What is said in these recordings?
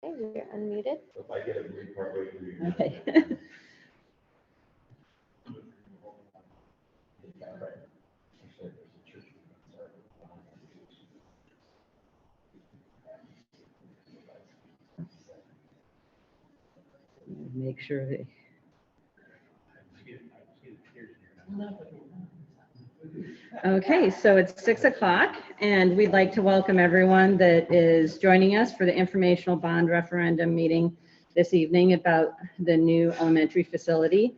Okay, you're unmuted. If I get a green partway through your. Okay. Make sure they. Okay, so it's 6 o'clock, and we'd like to welcome everyone that is joining us for the informational bond referendum meeting this evening about the new elementary facility.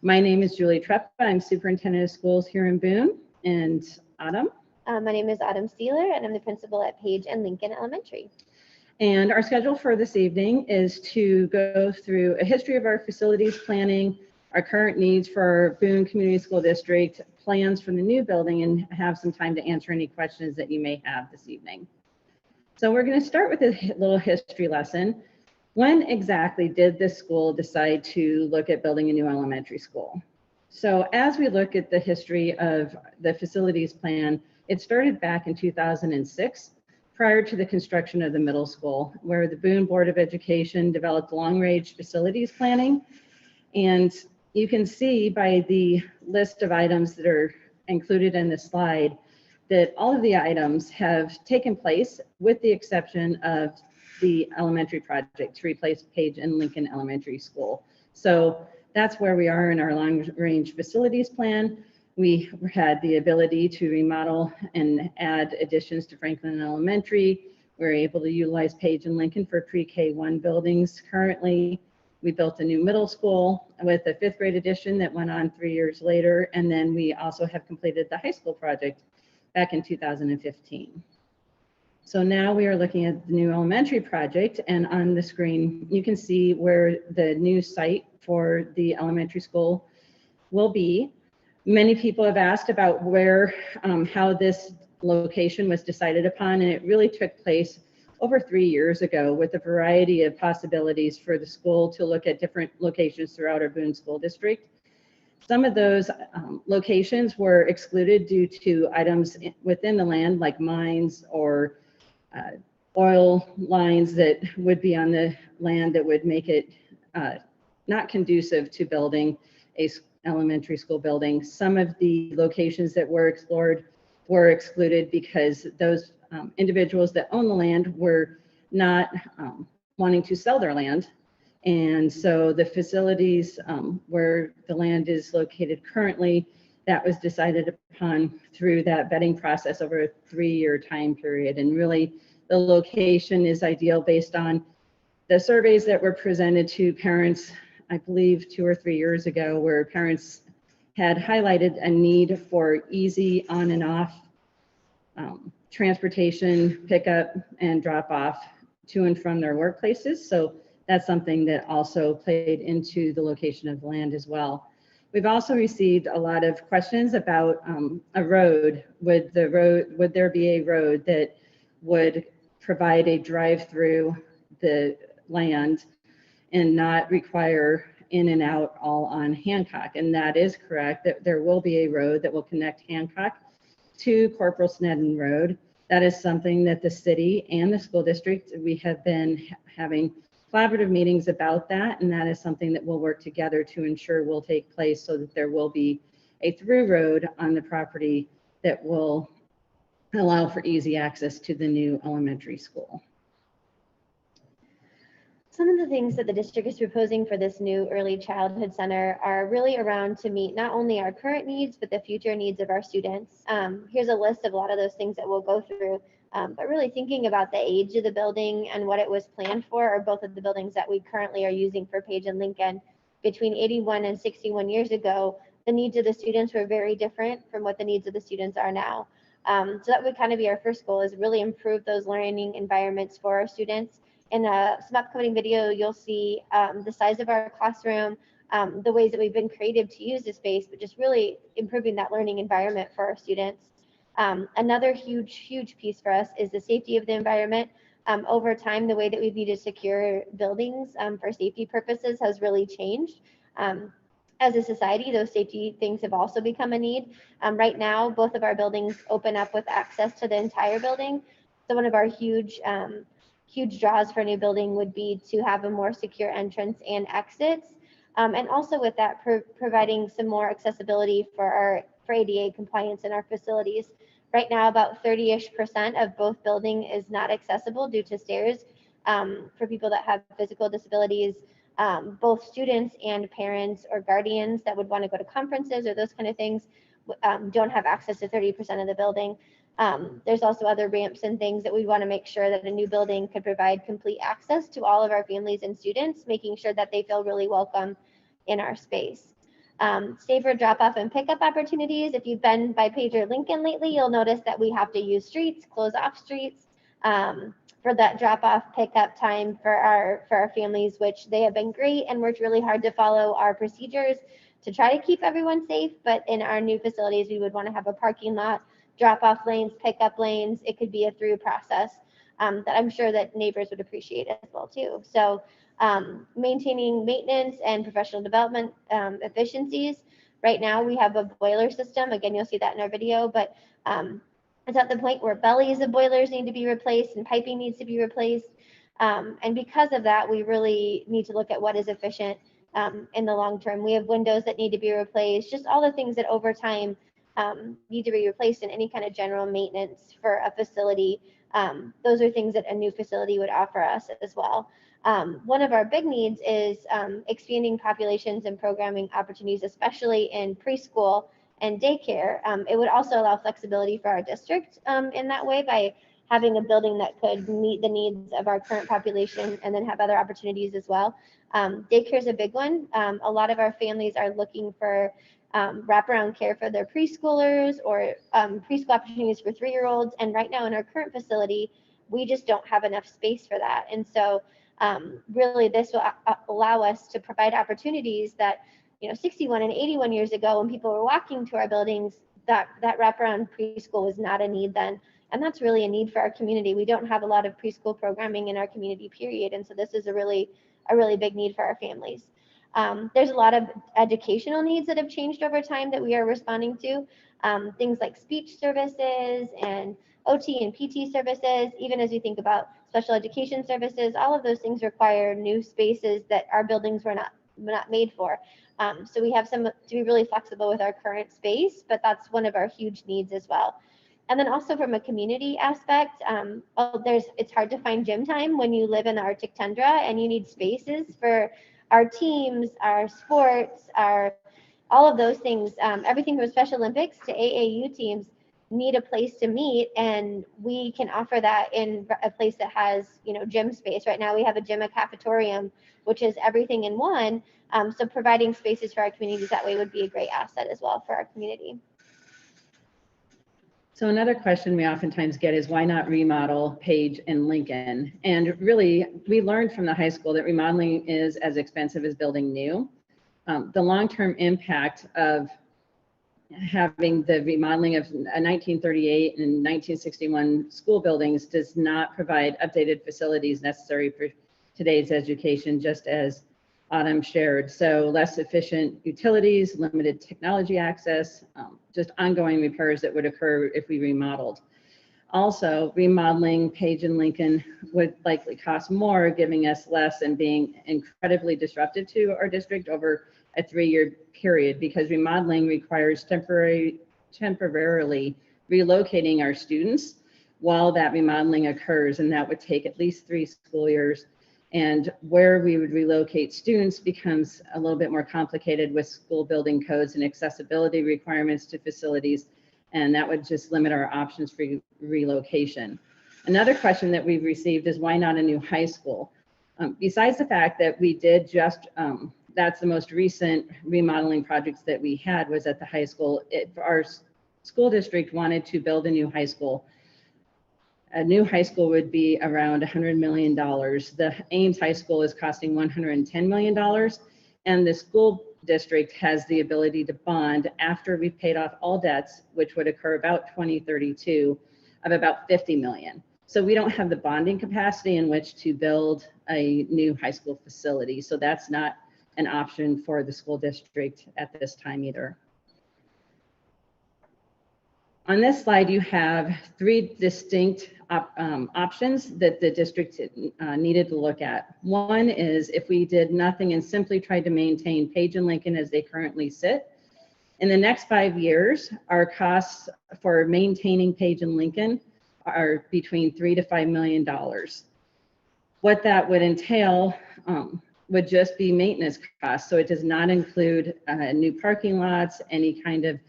My name is Julie Treppa. I'm superintendent of schools here in Boone. And Autumn? My name is Autumn Steeler, and I'm the principal at Page and Lincoln Elementary. And our schedule for this evening is to go through a history of our facilities planning, our current needs for our Boone Community School District, plans for the new building, and have some time to answer any questions that you may have this evening. So we're going to start with a little history lesson. When exactly did this school decide to look at building a new elementary school? So as we look at the history of the facilities plan, it started back in 2006. Prior to the construction of the middle school, where the Boone Board of Education developed long-range facilities planning. And you can see by the list of items that are included in the slide that all of the items have taken place with the exception of the elementary project to replace Page and Lincoln Elementary School. So that's where we are in our long-range facilities plan. We had the ability to remodel and add additions to Franklin Elementary. We're able to utilize Page and Lincoln for pre-K1 buildings. Currently, we built a new middle school with a 5th grade addition that went on 3 years later. And then we also have completed the high school project back in 2015. So now we are looking at the new elementary project, and on the screen, you can see where the new site for the elementary school will be. Many people have asked about where, how this location was decided upon, and it really took place over 3 years ago with a variety of possibilities for the school to look at different locations throughout our Boone School District. Some of those locations were excluded due to items within the land like mines or oil lines that would be on the land that would make it not conducive to building a elementary school building. Some of the locations that were explored were excluded because those individuals that own the land were not wanting to sell their land. And so the facilities where the land is located currently, that was decided upon through that vetting process over a 3-year time period. And really the location is ideal based on the surveys that were presented to parents, I believe 2 or 3 years ago, where parents had highlighted a need for easy on and off transportation, pickup and drop off to and from their workplaces. So that's something that also played into the location of the land as well. We've also received a lot of questions about a road. Would there be a road that would provide a drive-through the land and not require in and out all on Hancock? And that is correct, that there will be a road that will connect Hancock to Corporal Snedden Road. That is something that the city and the school district, we have been having collaborative meetings about that, and that is something that we'll work together to ensure will take place so that there will be a through road on the property that will allow for easy access to the new elementary school. Some of the things that the district is proposing for this new early childhood center are really around to meet not only our current needs, but the future needs of our students. Here's a list of a lot of those things that we'll go through, but really thinking about the age of the building and what it was planned for, or both of the buildings that we currently are using for Page and Lincoln. Between 81 and 61 years ago, the needs of the students were very different from what the needs of the students are now. So that would kind of be our first goal, is really improve those learning environments for our students. In some upcoming video, you'll see the size of our classroom, the ways that we've been creative to use the space, but just really improving that learning environment for our students. Another huge piece for us is the safety of the environment. Over time, the way that we've needed to secure buildings for safety purposes has really changed. As a society, those safety things have also become a need. Right now, both of our buildings open up with access to the entire building. So one of our huge huge draws for a new building would be to have a more secure entrance and exits. And also with that, providing some more accessibility for ADA compliance in our facilities. Right now, about 30-ish% of both building is not accessible due to stairs for people that have physical disabilities. Both students and parents or guardians that would want to go to conferences or those kind of things don't have access to 30% of the building. There's also other ramps and things that we want to make sure that a new building could provide complete access to all of our families and students, making sure that they feel really welcome in our space. Safer drop-off and pickup opportunities. If you've been by Pager Lincoln lately, you'll notice that we have to use streets, close off streets for that drop-off pickup time for our families, which they have been great and worked really hard to follow our procedures to try to keep everyone safe. But in our new facilities, we would want to have a parking lot, drop-off lanes, pickup lanes. It could be a through process that I'm sure that neighbors would appreciate as well too. So maintaining maintenance and professional development efficiencies. Right now we have a boiler system. Again, you'll see that in our video, but it's at the point where bellies of boilers need to be replaced and piping needs to be replaced. And because of that, we really need to look at what is efficient in the long term. We have windows that need to be replaced, just all the things that over time need to be replaced in any kind of general maintenance for a facility. Those are things that a new facility would offer us as well. One of our big needs is expanding populations and programming opportunities, especially in preschool and daycare. It would also allow flexibility for our district in that way by having a building that could meet the needs of our current population and then have other opportunities as well. Daycare is a big one. A lot of our families are looking for wraparound care for their preschoolers or preschool opportunities for 3-year-olds. And right now in our current facility, we just don't have enough space for that. And so really this will allow us to provide opportunities that, 61 and 81 years ago when people were walking to our buildings, that wraparound preschool was not a need then. And that's really a need for our community. We don't have a lot of preschool programming in our community, period. And so this is a really big need for our families. There's a lot of educational needs that have changed over time that we are responding to. Things like speech services and OT and PT services, even as we think about special education services, all of those things require new spaces that our buildings were not made for. So we have to be really flexible with our current space, but that's one of our huge needs as well. And then also from a community aspect, it's hard to find gym time when you live in the Arctic tundra and you need spaces for our teams, our sports, all of those things. Everything from Special Olympics to AAU teams need a place to meet, and we can offer that in a place that has, gym space. Right now we have a gym, a cafetorium, which is everything in one. So providing spaces for our communities that way would be a great asset as well for our community. So another question we oftentimes get is why not remodel Page and Lincoln? And really, we learned from the high school that remodeling is as expensive as building new. The long-term impact of having the remodeling of 1938 and 1961 school buildings does not provide updated facilities necessary for today's education, just as Autumn shared. So less efficient utilities, limited technology access, just ongoing repairs that would occur if we remodeled. Also, remodeling Page and Lincoln would likely cost more, giving us less and being incredibly disruptive to our district over a 3-year period, because remodeling requires temporarily relocating our students while that remodeling occurs, and that would take at least 3 school years. And where we would relocate students becomes a little bit more complicated with school building codes and accessibility requirements to facilities, and that would just limit our options for relocation. Another question that we've received is why not a new high school? Besides the fact that we did just, that's the most recent remodeling projects that we had was at the high school. Our school district wanted to build a new high school. A new high school would be around $100 million. The Ames High School is costing $110 million, and the school district has the ability to bond after we've paid off all debts, which would occur about 2032, of about $50 million. So we don't have the bonding capacity in which to build a new high school facility. So that's not an option for the school district at this time either. On this slide, you have three distinct options that the district needed to look at. One is if we did nothing and simply tried to maintain Page and Lincoln as they currently sit. In the next 5 years, our costs for maintaining Page and Lincoln are between $3 to $5 million. What that would entail would just be maintenance costs. So it does not include new parking lots, any kind of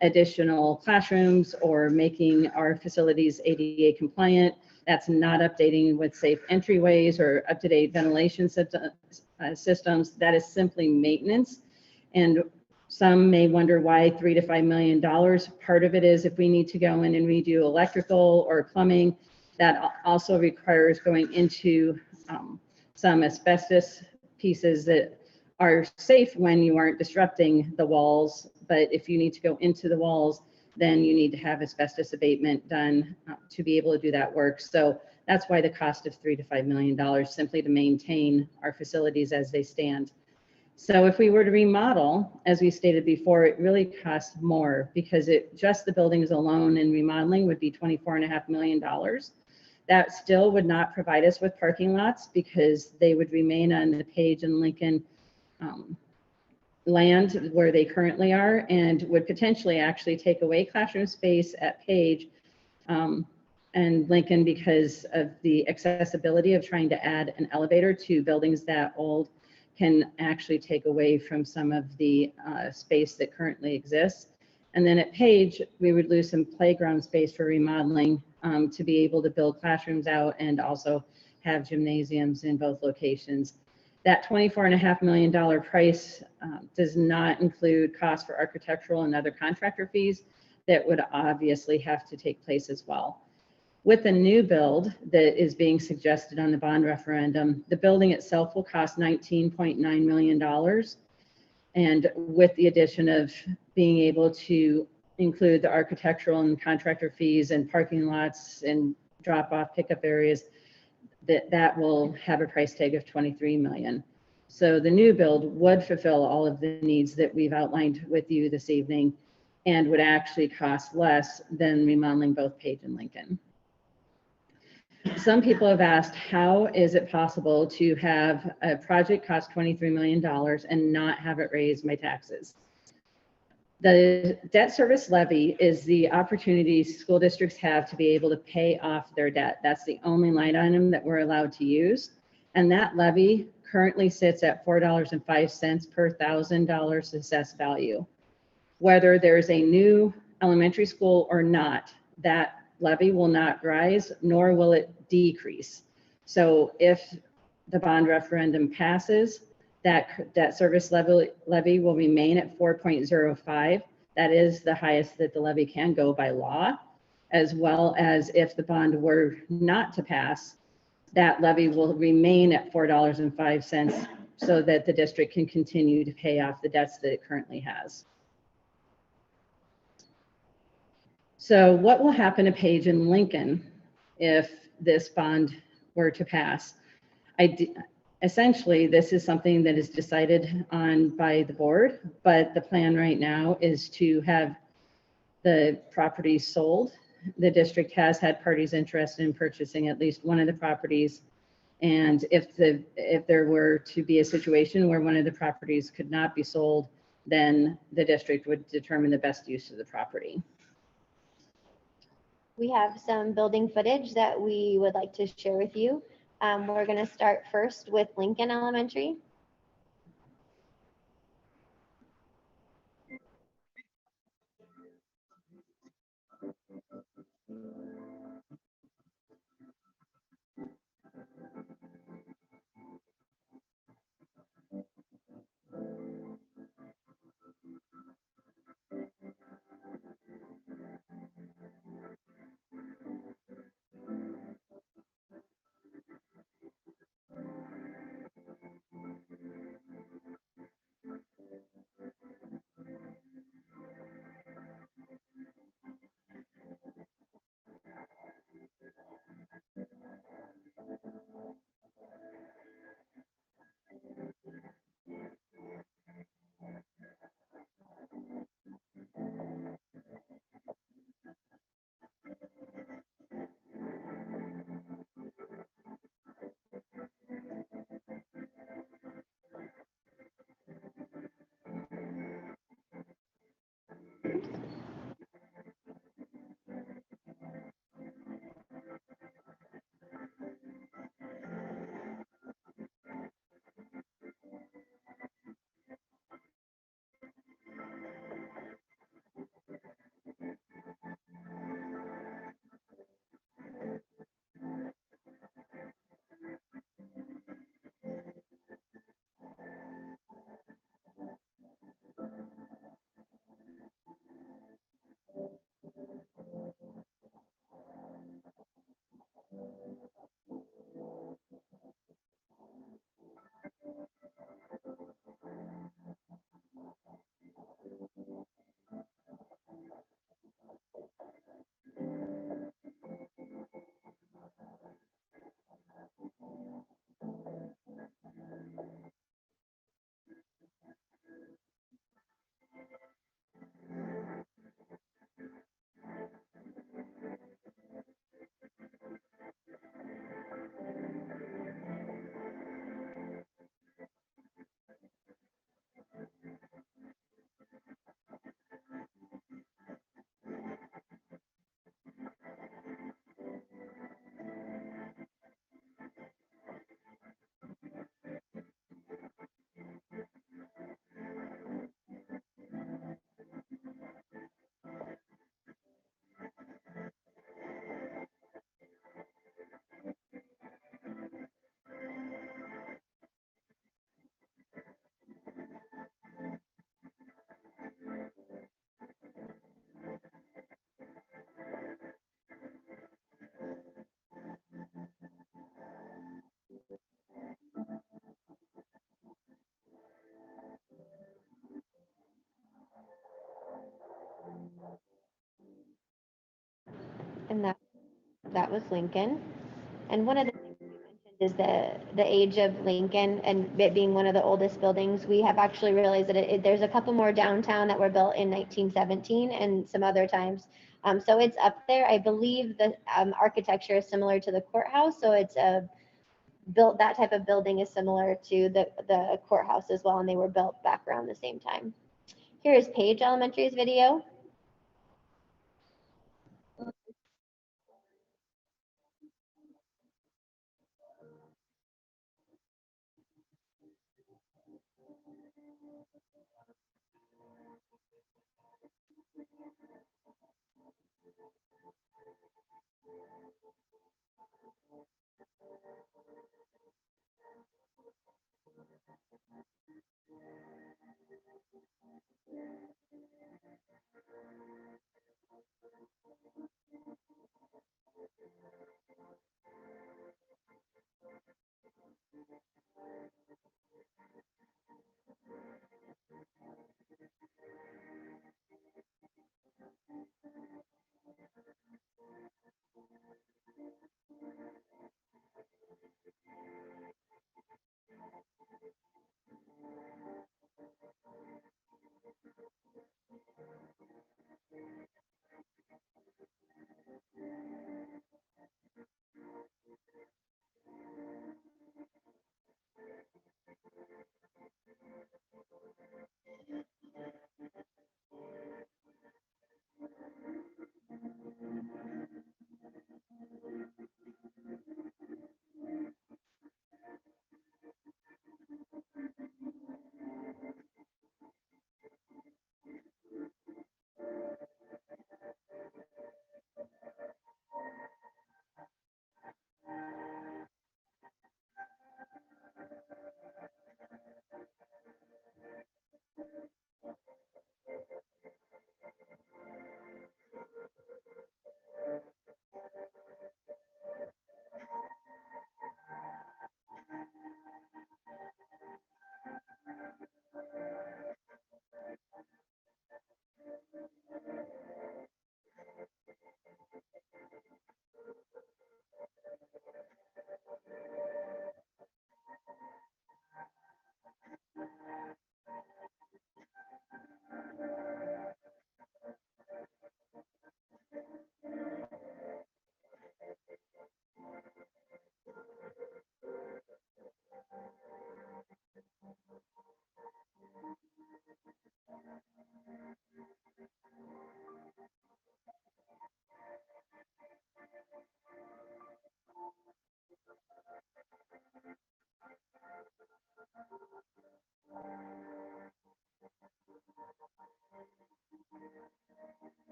additional classrooms, or making our facilities ADA compliant. That's not updating with safe entryways or up-to-date ventilation systems. That is simply maintenance. And some may wonder why $3 to $5 million. Part of it is if we need to go in and redo electrical or plumbing, that also requires going into some asbestos pieces that are safe when you aren't disrupting the walls. But if you need to go into the walls, then you need to have asbestos abatement done to be able to do that work. So that's why the cost of $3 to $5 million, simply to maintain our facilities as they stand. So if we were to remodel, as we stated before, it really costs more because just the buildings alone and remodeling would be $24.5 million. That still would not provide us with parking lots because they would remain on the Page and Lincoln land where they currently are, and would potentially actually take away classroom space at Page and Lincoln because of the accessibility of trying to add an elevator to buildings that old can actually take away from some of the space that currently exists. And then at Page, we would lose some playground space for remodeling to be able to build classrooms out and also have gymnasiums in both locations. That $24.5 million price does not include costs for architectural and other contractor fees that would obviously have to take place as well. With the new build that is being suggested on the bond referendum, the building itself will cost $19.9 million. And with the addition of being able to include the architectural and contractor fees and parking lots and drop-off pickup areas, that will have a price tag of $23 million. So the new build would fulfill all of the needs that we've outlined with you this evening and would actually cost less than remodeling both Page and Lincoln. Some people have asked, how is it possible to have a project cost $23 million and not have it raise my taxes? The debt service levy is the opportunity school districts have to be able to pay off their debt. That's the only line item that we're allowed to use. And that levy currently sits at $4.05 per $1,000 assessed value. Whether there's a new elementary school or not, that levy will not rise, nor will it decrease. So if the bond referendum passes, that debt service levy will remain at 4.05. That is the highest that the levy can go by law, as well as if the bond were not to pass, that levy will remain at $4.05 so that the district can continue to pay off the debts that it currently has. So what will happen to Page and Lincoln if this bond were to pass? Essentially, this is something that is decided on by the board, but the plan right now is to have the property sold. The district has had parties interested in purchasing at least one of the properties. And if there were to be a situation where one of the properties could not be sold, then the district would determine the best use of the property. We have some building footage that we would like to share with you. We're going to start first with Lincoln Elementary. And that was Lincoln. And one of the things you mentioned is the age of Lincoln and it being one of the oldest buildings. We have actually realized that there's a couple more downtown that were built in 1917 and some other times. So it's up there. I believe the architecture is similar to the courthouse. So it's built, that type of building is similar to the courthouse as well. And they were built back around the same time. Here is Page Elementary's video.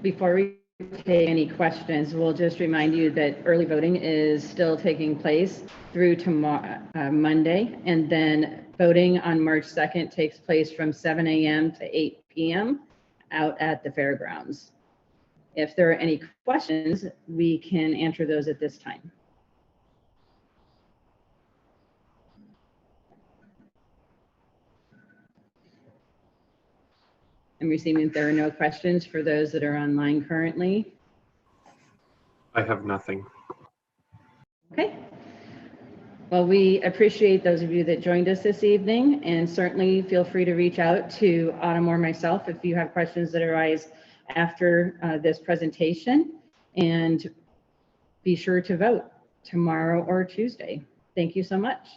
Before we take any questions, we'll just remind you that early voting is still taking place through tomorrow, Monday, and then voting on March 2nd takes place from 7 a.m. to 8 p.m. out at the fairgrounds. If there are any questions, we can answer those at this time. I'm receiving that there are no questions for those that are online currently. I have nothing. Okay. Well, we appreciate those of you that joined us this evening, and certainly feel free to reach out to Autumn or myself if you have questions that arise after this presentation, and be sure to vote tomorrow or Tuesday. Thank you so much.